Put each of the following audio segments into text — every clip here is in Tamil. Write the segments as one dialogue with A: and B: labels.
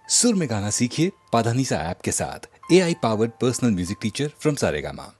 A: सुर में गाना सीखिए पाधानीसा ऐप के साथ। AI powered personal music teacher from Saregama.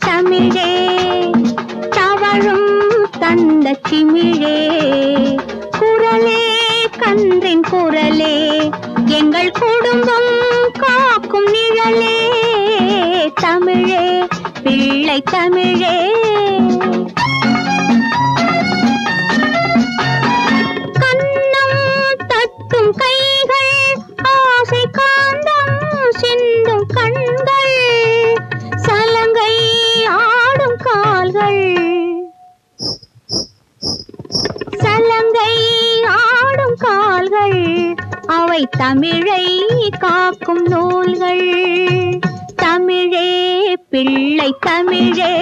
B: தமிழே தவழும் தந்த சிமிழே குரலே கன்றின் குரலே எங்கள் குடும்பம் காக்கும் நிழலே தமிழே பிள்ளை தமிழே கன்னம் தட்டும் கைகள் ஆசை காந்தம் சிந்தும் கண்கள் சலங்கை ஆடும் கால்கள் சலங்கை ஆடும் கால்கள் அவை தமிழை காக்கும் நூல்கள் தமிழே பிள்ளை தமிழே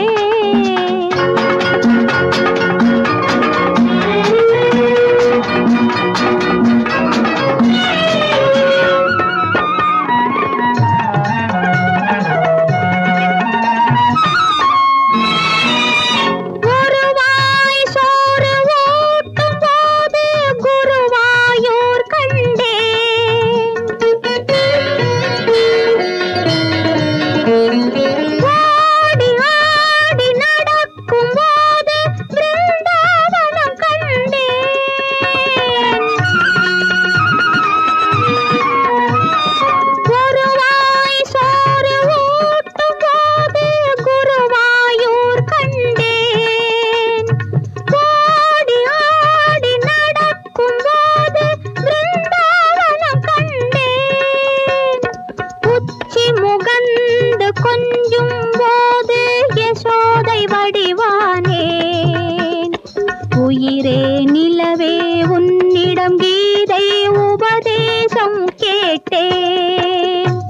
B: உயிரே நிலவே உன்னிடம் கீதை உபதேசம் கேட்டேன்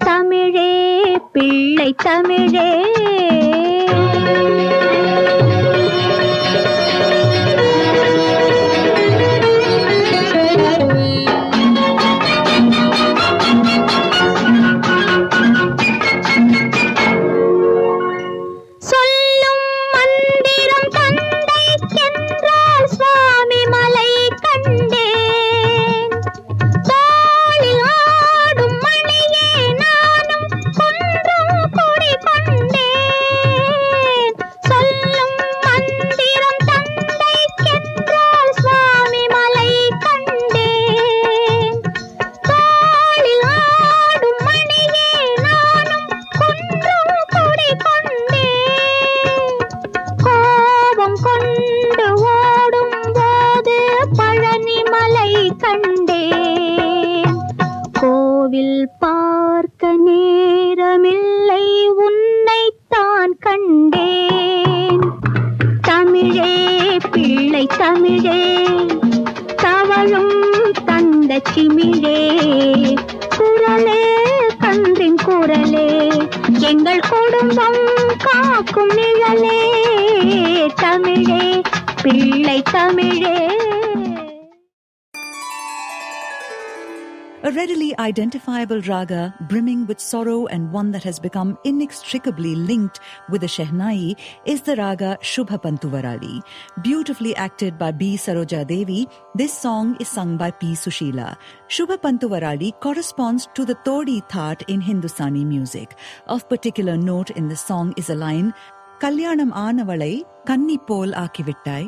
B: தமிழே பிள்ளை தமிழே கோவில் பார்க்க நேரமில்லை உன்னைத்தான் கண்டேன் தமிழே பிள்ளை தமிழே தவழும் தந்த சிமிழே குரலே கன்றின் குரலே எங்கள் குடும்பம் காக்கும் நிழலே தமிழே பிள்ளை தமிழே.
C: A readily identifiable raga brimming with sorrow and one that has become inextricably linked with the Shehnai is the raga Shubha Pantuvarali. Beautifully acted by B. Saroja Devi, this song is sung by P. Sushila. Shubha Pantuvarali corresponds to the Todi Thaat in Hindustani music. Of particular note in the song is a line, Kalyanam Aanavalai Kanni Pol Aakivittai,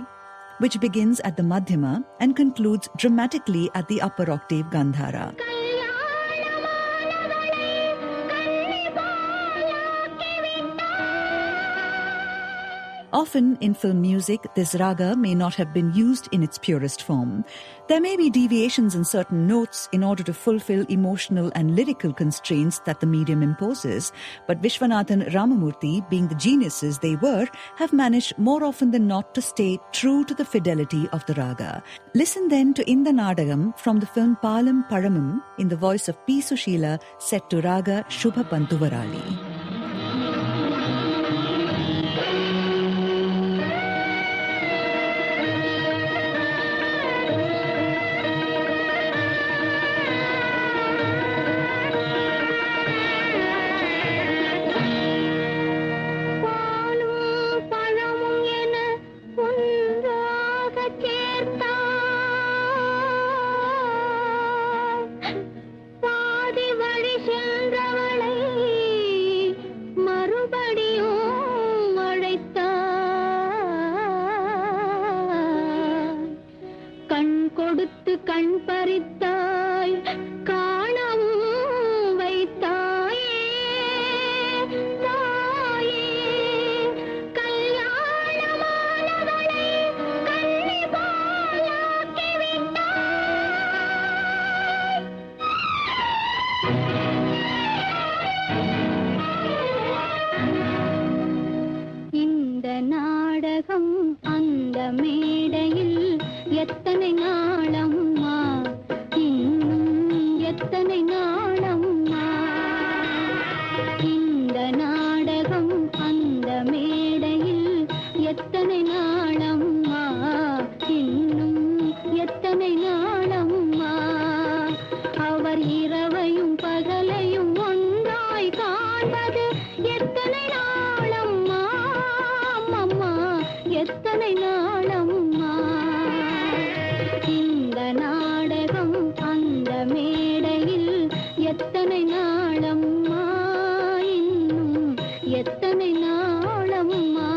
C: which begins at the Madhyama and concludes dramatically at the upper octave Gandhara. Often in film music, this raga may not have been used in its purest form. There may be deviations in certain notes in order to fulfill emotional and lyrical constraints that the medium imposes, but Vishwanathan Ramamurthy, being the geniuses they were, have managed more often than not to stay true to the fidelity of the raga. Listen then to Inda Nadagam from the film Palam Paramam in the voice of P. Sushila, set to raga Shubha Pantuvarali.
B: கண் பறித்தாய் காணவும் வைத்தாயே தாயே கல்யாணமானவளை கண்ணி போலாக்கி விட்டாய். இந்த நாடகம் அந்த மேடையில் எத்தனை நாளம்மா, இன்னும் எத்தனை நாளம்மா. இந்த நாடகம் அந்த மேடையில் எத்தனை நாளம்மா, இன்னும் எத்தனை நாளம்மா. அவர் இரவையும் பகலையும் ஒன்றாய் காண்பது எத்தனை நாளம்மா, அம்மா எத்தனை நாளம்மா. இந்த நாடகம் அந்த மேடையில் எத்தனை நாளம்மா, இன்னும் எத்தனை நாளம்மா.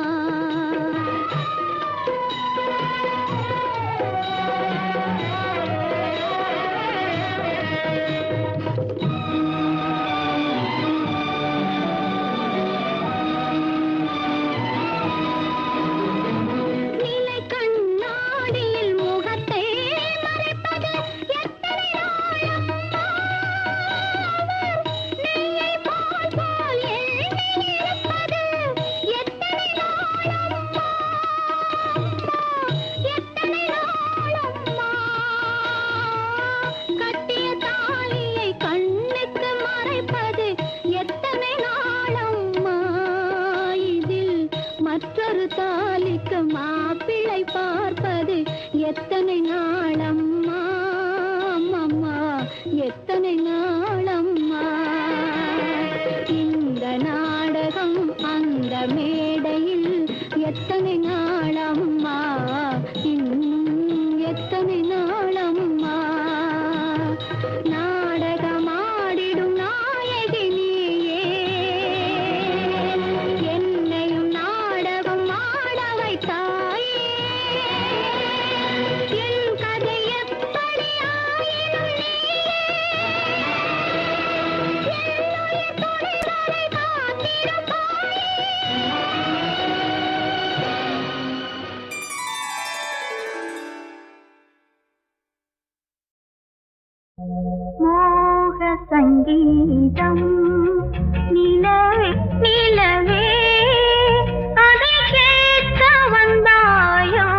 B: மற்றொரு தாலிக்கு மாப்பிள்ளை பார்ப்பது எத்தனை நாளம்மா, அம்மா எத்தனை நாளம்மா. இந்த நாடகம் அந்த மேடையில் எத்தனை நாளம்மா, இன்னும் எத்தனை நாளம்மா. நாடகமாடிடும் நாயகி நீயே, என்னையும் நாடகம் ஆட வைத்தாயே. என் கதை எப்படி ஆயினும் நீயே, என்னுயிர் துணை வரை காத்திருப்பாயே. மோக சங்கீதம் நிலவே நிலவே அதை கேட்க வந்தாயோ.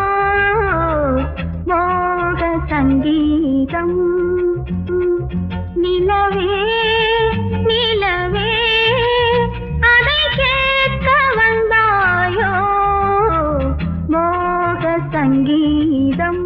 B: மோக சங்கீதம் நிலவே நிலவே அதை கேட்க வந்தாயோ. மோக சங்கீதம்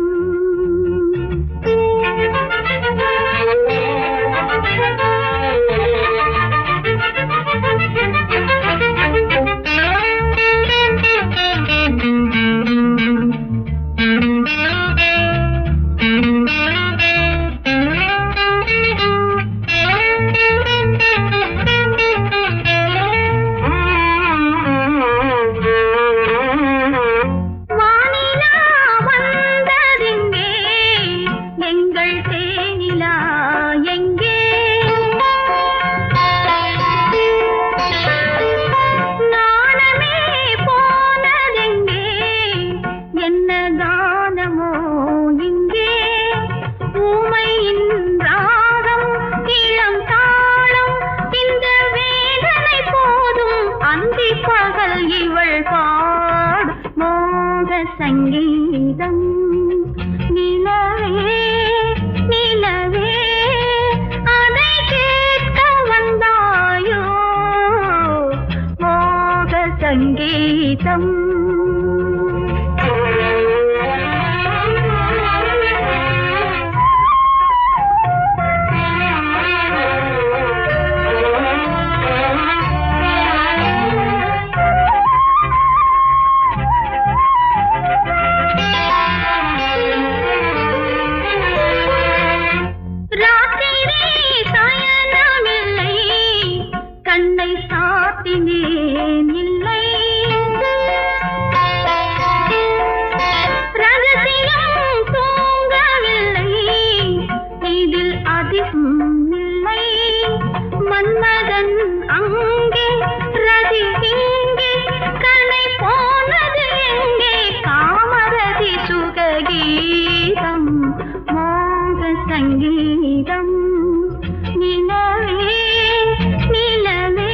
B: சங்கீதம் நிலவே நிலவே அதை கேட்க வந்தாயோ மோக சங்கீதம் மன்மதன் அங்கே ரதி இங்கே கணை போனது எங்கே காமரதி சுககீதம் மோக சங்கீதம் நிலவே நிலவே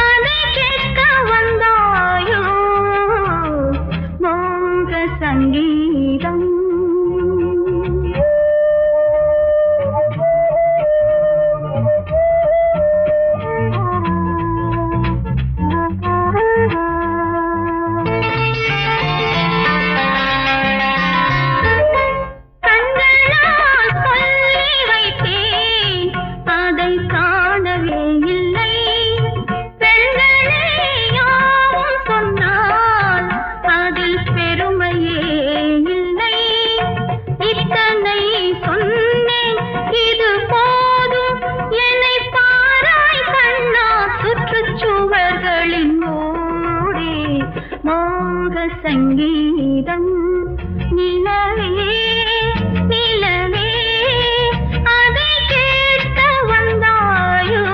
B: அதை கேட்க வந்தாயோ மோக சங்கீதம் சங்கீதம் நிலவே நிலவே அதை கேட்க வந்தாயோ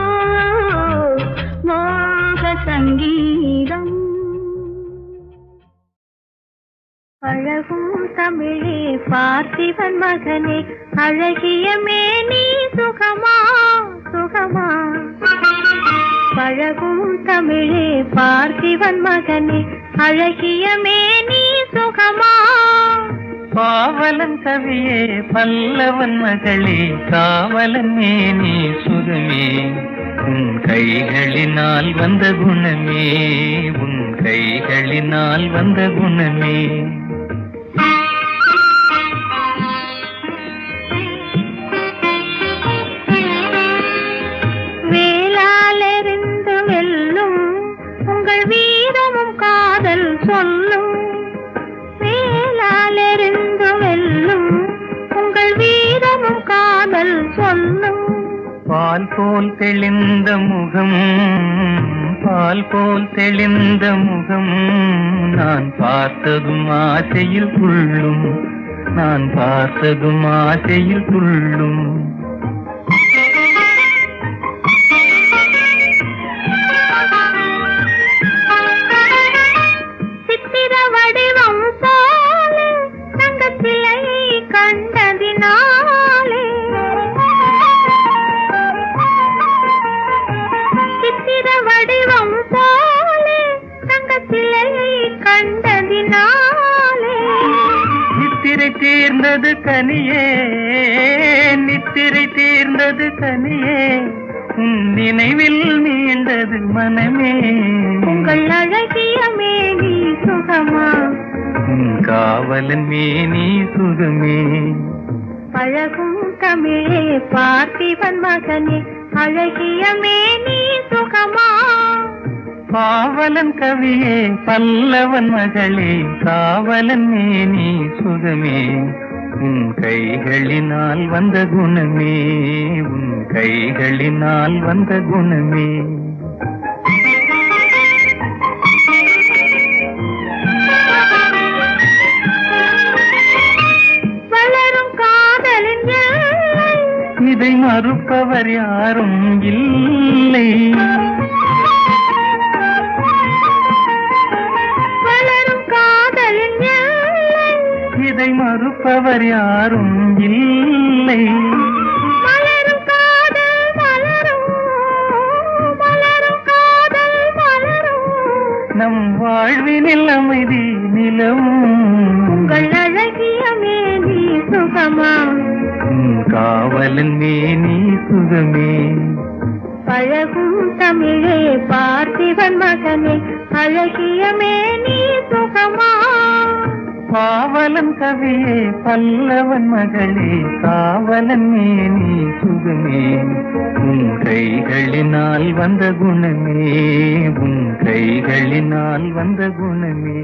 B: மோக சங்கீதம் அழகும் தமிழே பார்த்திபன் மகனே அழகிய மேனி சுகமா சுகமா பழகும் தமிழே பார்த்திபன் மகனே அழகிய மேனி சுகமா
D: பாவலன் கவியே பல்லவன் மகளே காவலன் மேனி சுகமே உன் கைகளினால் வந்த குணமே உன் கைகளினால் வந்த குணமே
B: வேளாலெறிந்து வெல்லும் உங்கள் வீரமும் காதல் சொல்லும் வேளாலெறிந்து வெல்லும் உங்கள் வீரமும் காதல் சொல்லும்
D: பால் போல் தெளிந்த முகம் பால் போல் தெளிந்த முகம் நான் பார்த்ததும் ஆசையில் துள்ளும் நான் பார்த்ததும் ஆசையில் துள்ளும்
B: சித்திர வடிவம் போல தங்கத்திலை கண்டதினாலே சித்திர வடிவம் போல தங்கத்திலை கண்டதினாலே
D: நித்திரை தீர்ந்தது கனியே நித்திரை தீர்ந்தது கனியே உன் நினைவில் மீண்டது மனமே
B: உங்கள் அழகிய மேனி சுகமா
D: உன் காவலன் மேனி சுகமே
B: பழகும் தமிழே பார்த்திபன் மகனே அழகிய மேனி சுகமா
D: பாவலன் கவியே பல்லவன் மகளே காவலன் மேனி சுகமே உன் கைகளினால் வந்த குணமே உன் கைகளினால் வந்த குணமே
B: வளரும் காதலின் எல்லை
D: இதை மறுப்பவர் யாரும் இல்லை
B: வளரும் காதலின் எல்லை
D: இதை மறுப்பவர் யாரும் இல்லை
B: மலரும் காதல் மலரும் மலரும் காதல் மலரும்
D: நம் வாழ்வினில் அமைதி நிலவும் காவலன் மேனி சுகமே.
B: பழகும் தமிழே பார்த்திபன் மகனே அழகிய மேனி சுகமா.
D: பாவலன் கவியே பல்லவன் மகளே காவலன் மேனி சுகமே. உன் கைகளினால் வந்த குணமே, உன் கைகளினால் வந்த குணமே.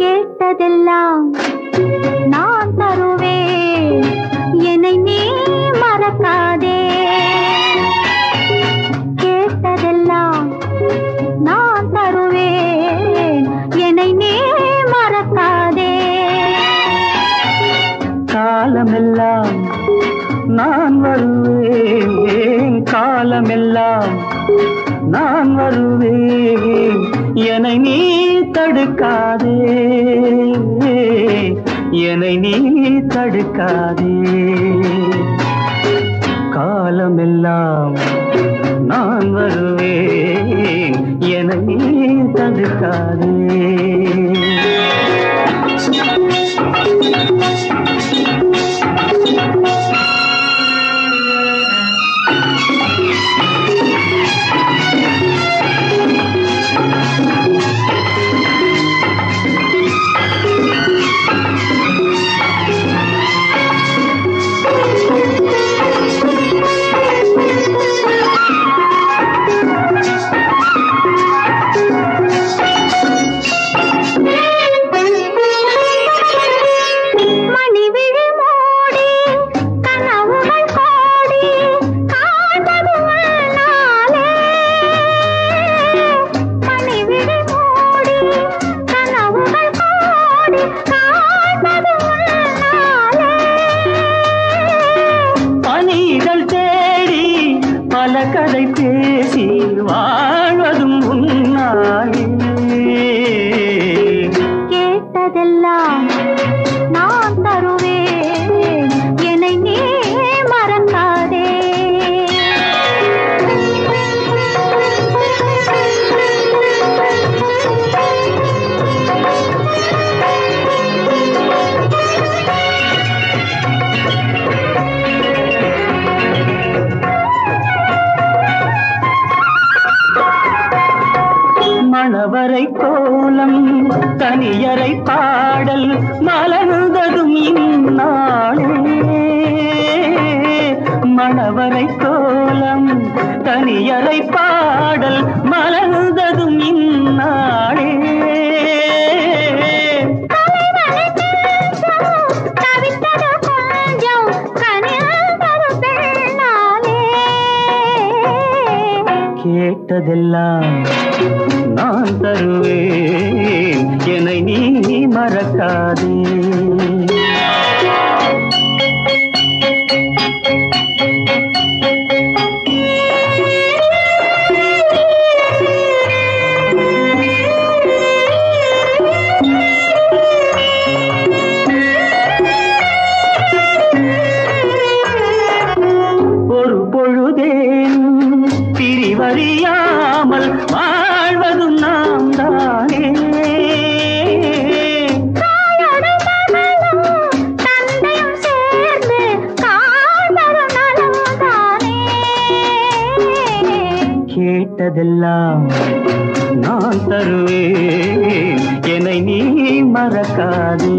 B: கேட்டதெல்லாம் நான் தருவேன், என்னை நீ மறக்காதே. கேட்டதெல்லாம் நான் தருவேன், என்னை நீ மறக்காதே.
D: காலமெல்லாம் நான் வருவேன், காலமெல்லாம் நான் வருவேன், என்னை நீ தடுக்காதே, என்னை நீ தடுக்காதே. காலமெல்லாம் நான் வருவேன், என்னை நீ தடுக்காதே. கதை பேசி வாழ்வதும் உன்னாலே.
B: கேட்டதெல்லாம் நான் தருவேன், என்னை நீ மறக்காதே.
D: மணவரை கோலம் தனியரை பாடல் மலர்ந்ததும் இந்நாளே. மணவரை கோலம் தனியரை பாடல் மலர்ந்ததும் இந்நாளே. கேட்டதெல்லாம் நான் தருவேன், என்னை நீ மறக்காதே. ஒரு பொழுதேன் பிரிவறியாமல் வாழ்வதும் நாம் தானே. கேட்டதெல்லாம் நான் தருவேன், என்னை நீ மறக்காதே.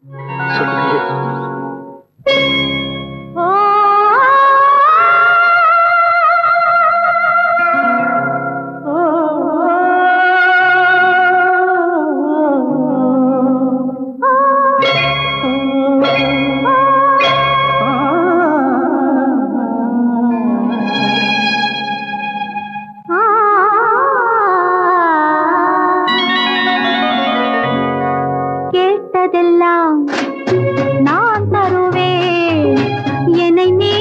B: ஓ கேட்டதெல்லாம் நான் தருவேன், என்னை நீ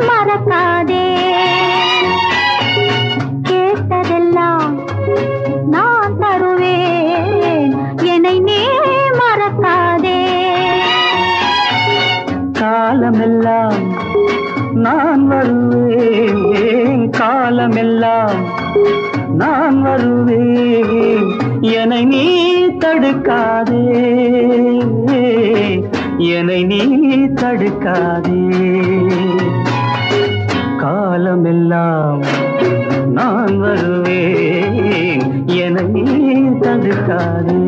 B: மறக்காதே. கேட்டதெல்லாம் நான் தருவேன், என்னை நீ மறக்காதே.
D: காலமெல்லாம் நான் வருவேன், காலமெல்லாம் நான் வருவேன், என்னை நீ தடுக்காதே, என்னை நீ தடுக்காதே. காலமெல்லாம் நான் வருவேன், என்னை நீ தடுக்காதே.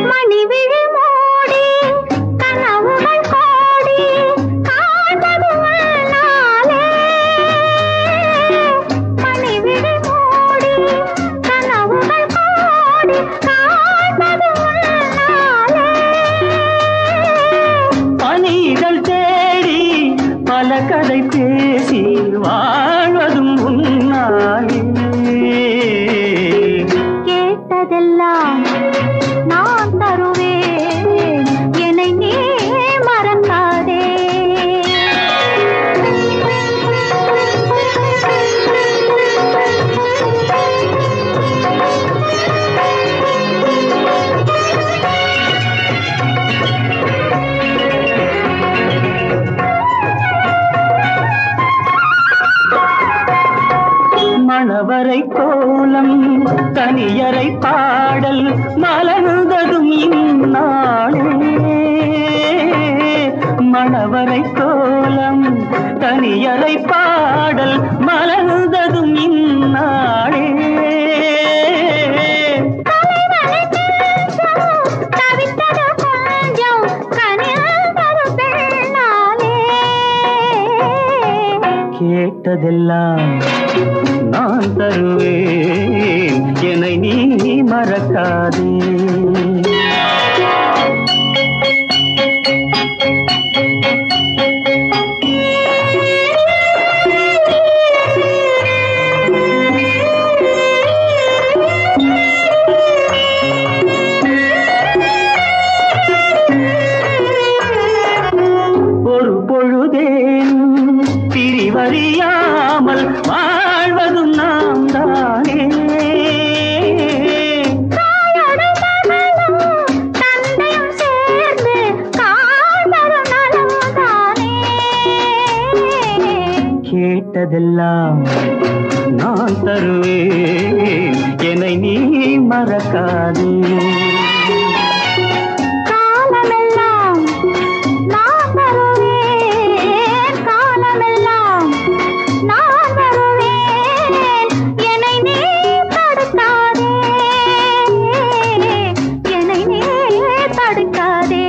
B: மணிவிழி மூடி கனவுகள் கோடி காண்பது உன்னாலே. மணிவிழி மூடி கனவுகள் கோடி காண்பது உன்னாலே.
D: பணிகள் தேடி பல கதை பேசி வாழ்வதும் உன்னாலே.
B: கேட்டதெல்லாம் நான் தருவேன், என்னை நீ மறக்காதே.
D: மணவரை கோலம் தனியரை பாடல் மலர்ந்ததும் இந்நாளே. மணவரை கோலம் தனியரை பாடல் மலர்ந்ததும் இந்நாளே.
B: தவித்தது கொஞ்சம் கனிந்தது பெண்ணாலே.
D: கேட்டதெல்லாம் நான் தருவேன், என்னை நீ மறக்காதே. ஒரு பொழுதேன் பிரிவறியாமல் வாழ்வதும் நாம் தானே.
B: தாயோடும் மகளும் தந்தையும் சேர்ந்து காண்பது நலம்தானே.
D: கேட்டதெல்லாம் நான் தருவேன், என்னை நீ மறக்காதே.
B: காலமெல்லாம் நான் வருவேன், காலமெல்லாம் நான் வருவேன், என்னை நீ தடுக்காதே, என்னை நீ தடுக்காதே.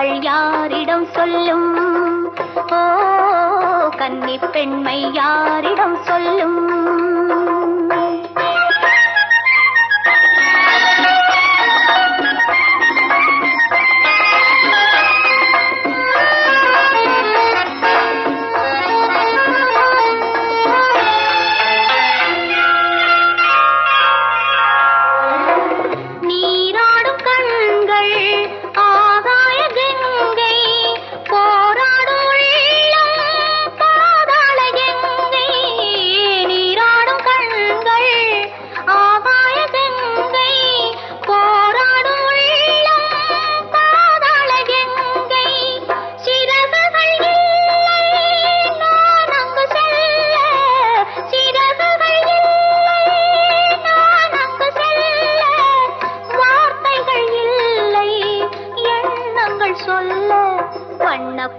B: பூக்கள் யாரிடம் சொல்லும்? ஓ கன்னி பெண்மை யாரிடம் சொல்லும்?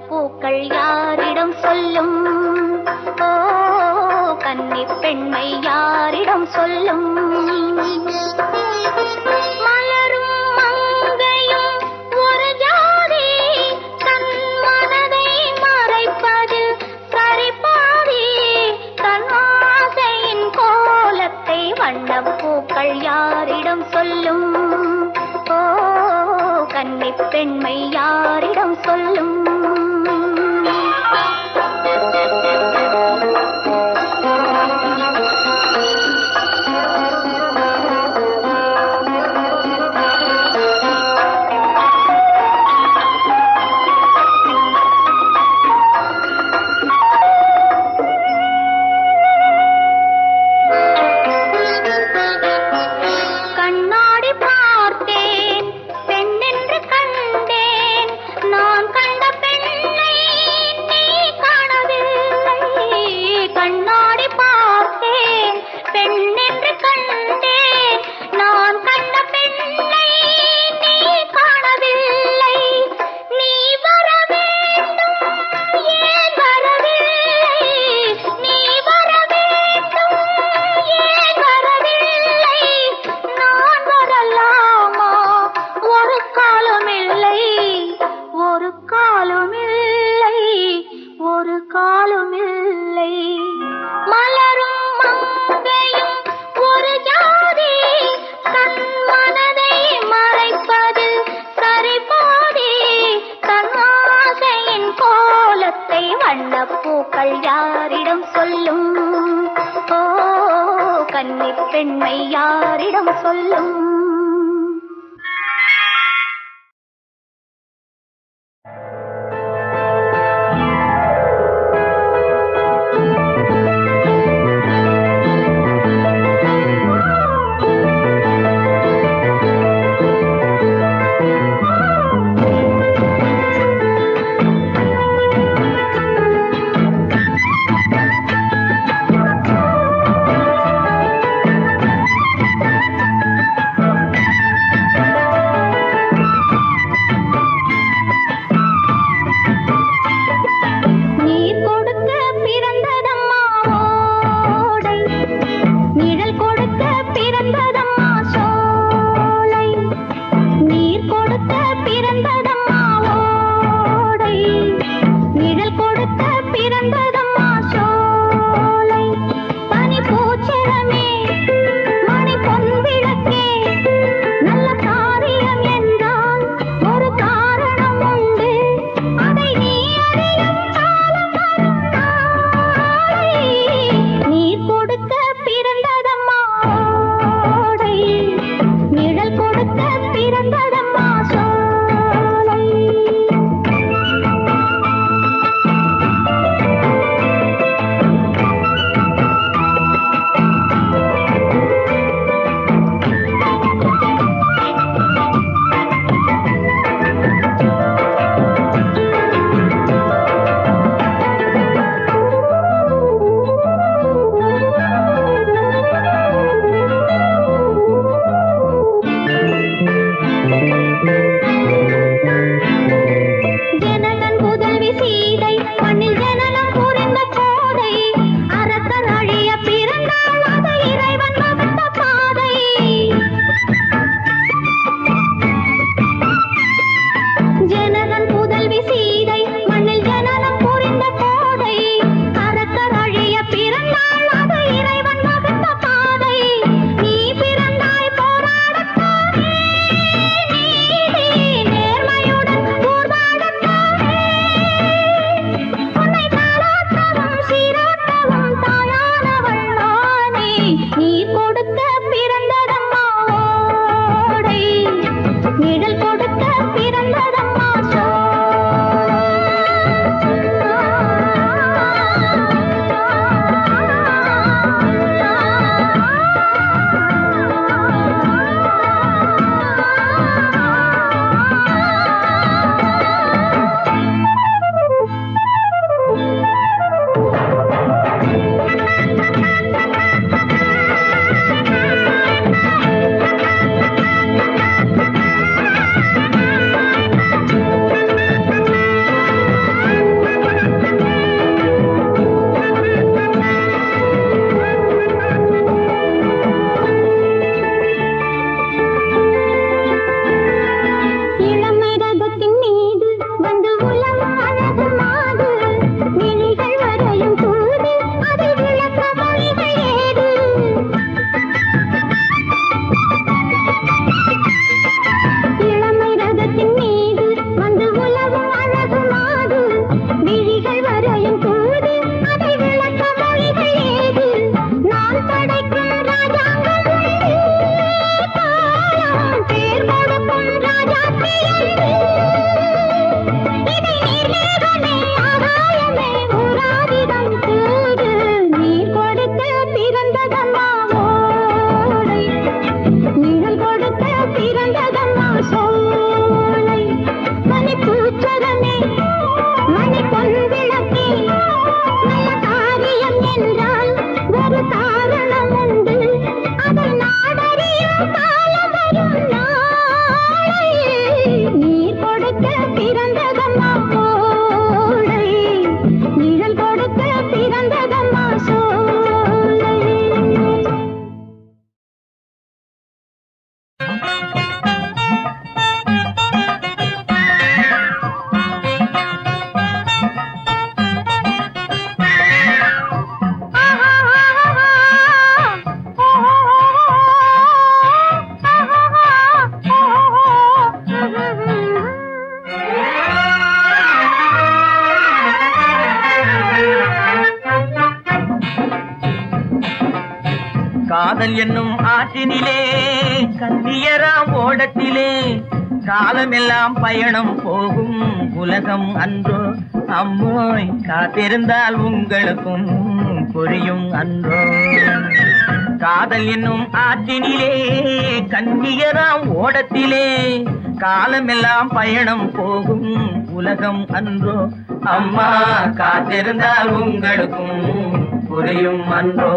B: பூக்கள் யாரிடம் சொல்லும்? ஓ கன்னி பெண்மை யாரிடம் சொல்லும்? மலரும் மங்கையும் ஒரு ஜாதி தன் மனதை மறைப்பதில் சரிபாதி தன் ஆசையின் கோலத்தை வண்ணப் பூக்கள் யாரிடம் சொல்லும்? ஓ கன்னி பெண்மை யாரிடம் சொல்லும்? பூக்கள் யாரிடம் சொல்லும்? ஓ கன்னி பெண்மை யாரிடம் சொல்லும்? ஜனகன்
E: காதல் என்னும் ஆற்றினிலே கண்ணியராம் ஓடத்திலே காலமெல்லாம் பயணம் போகும் உலகம் அன்றோ அம்மோய் காத்திருந்தால் உங்களுக்கும் புரியும் அன்றோ காதல் என்னும் ஆற்றினிலே கண்ணியராம் ஓடத்திலே காலமெல்லாம் பயணம் போகும் உலகம் அன்றோ அம்மா காத்திருந்தால் உங்களுக்கும் புரியும் அன்றோ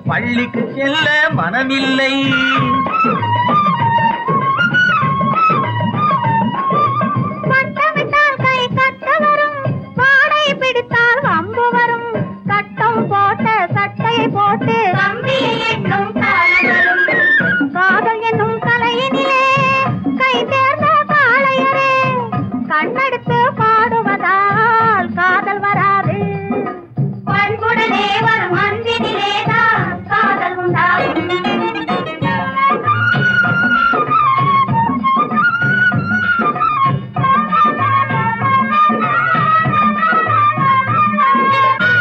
E: பள்ளிக்கு செல்ல மனமில்லை
B: பட்டமிட்டால் கை கட்ட வரும் வாடை பிடித்தால் வம்பு வரும் சட்டம் போட்ட சட்டையை போட்டு கம்பியை எண்ணும் காலம் வரும் காதல் என்னும் கலையினிலே கை தேர்ந்த காளையரே கண்ணெடுத்து பாடுவதால் காதல் வராது பண்புடனே வரும் அன்பினிலேதான் காதல் உண்டாகும்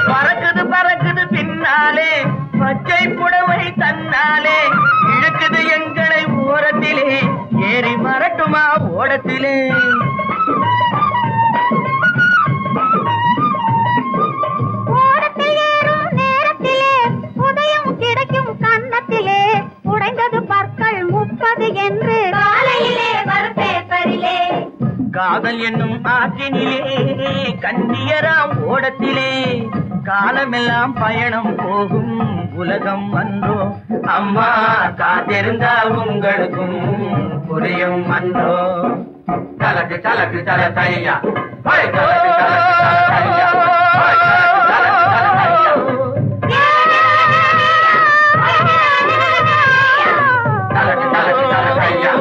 E: பறக்குது பறக்குது பின்னாலே பச்சை புடவை தன்னாலே இழுக்குது எங்களை ஓரத்திலே ஏறி மரட்டுமா ஓடத்திலே காதல் என்னும் ஆற்றினிலே கண்ணியராம் ஓடத்திலே காலமெல்லாம் பயணம் போகும் உலகம் அன்றோ அம்மா காத்திருந்தால் உங்களுக்கும் புரியும் அன்றோ தலக்கு தலக்கு தல தையா தலக்கு தலக்கு தல தையா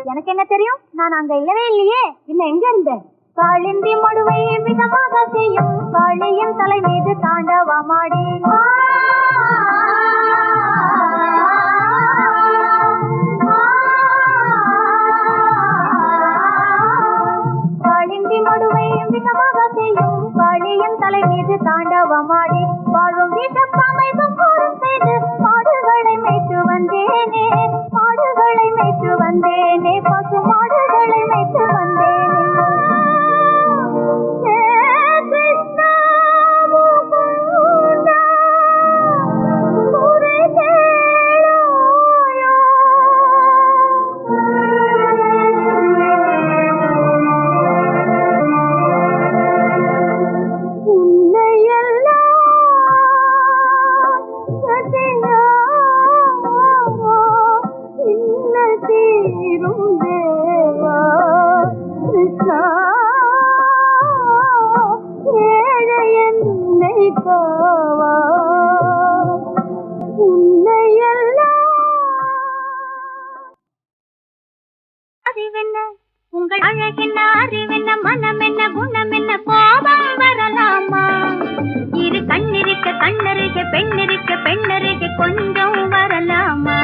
B: எனக்கு என்ன தெரியும்? நான் அங்க இல்லவே இல்லையே. பின்ன எங்க இருந்தேன்? காளிந்தி மடுவை விதமாக செய்யும் காளியின் தலை மீது தாண்டவமாடி காளிந்தி மடுவை விதமாக செய்யும் காளியின் தலை மீது தாண்டவமாடி வாழும் வீட்டமைதும் போரும் செய்து மாடுகளை மேய்த்து வந்தேனே மாடுகளை மேய்த்து வந்தேனே பசு மாடுகளை மேய்த்து வந்தேனே உன்னையெல்லாம் கண்ணிருக்க பெண்ணருகே கொஞ்சம் வரலாமா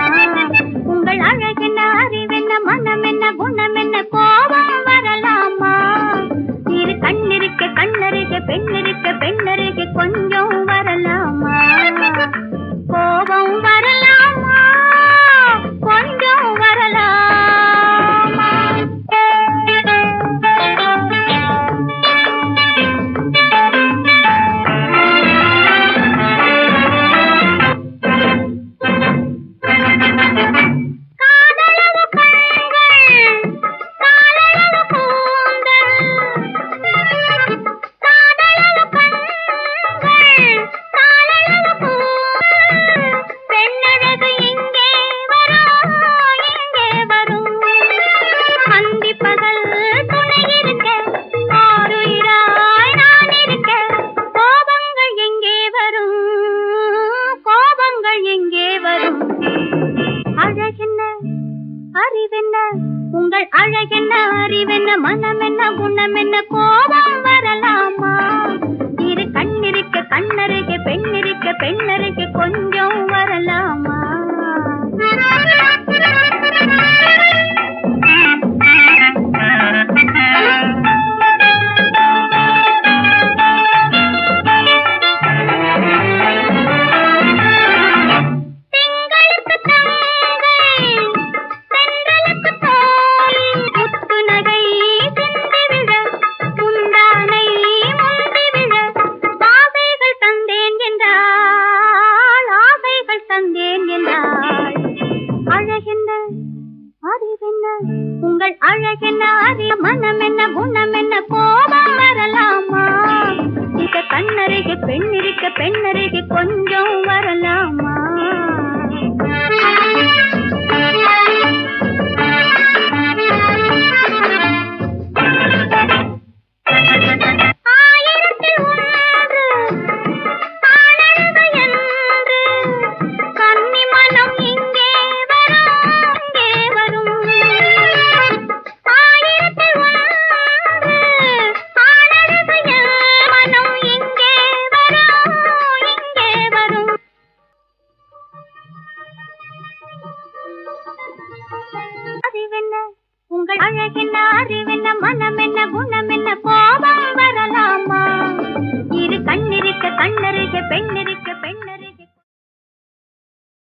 B: உங்கள் அழகென்ன அறிவென்ன மனம் என்ன குணம் என்ன கோபம் வரலாமா இரு கண்ணிருக்க கண்ணருகே பெண்ணருகே கொஞ்சம் வரலாமா கோபம் வரலாமா கொஞ்சம் வரலாமா உங்கள் அழகென்ன அறிவென்ன மனம் என்ன குணம் என்ன கோபம் வரலாமா இரு கண்ணிருக்க கண்ணருகே பெண்ணருகே கொஞ்சம் வரலாமா உங்கள் அழகென்ன அறி மனம் என்ன குணம் என்ன கோபம் வரலாமா இத கண்ணருகே பெண்ணருகே கொஞ்சம் வரலாமா உங்கள் அழகென்ன அறிவென்ன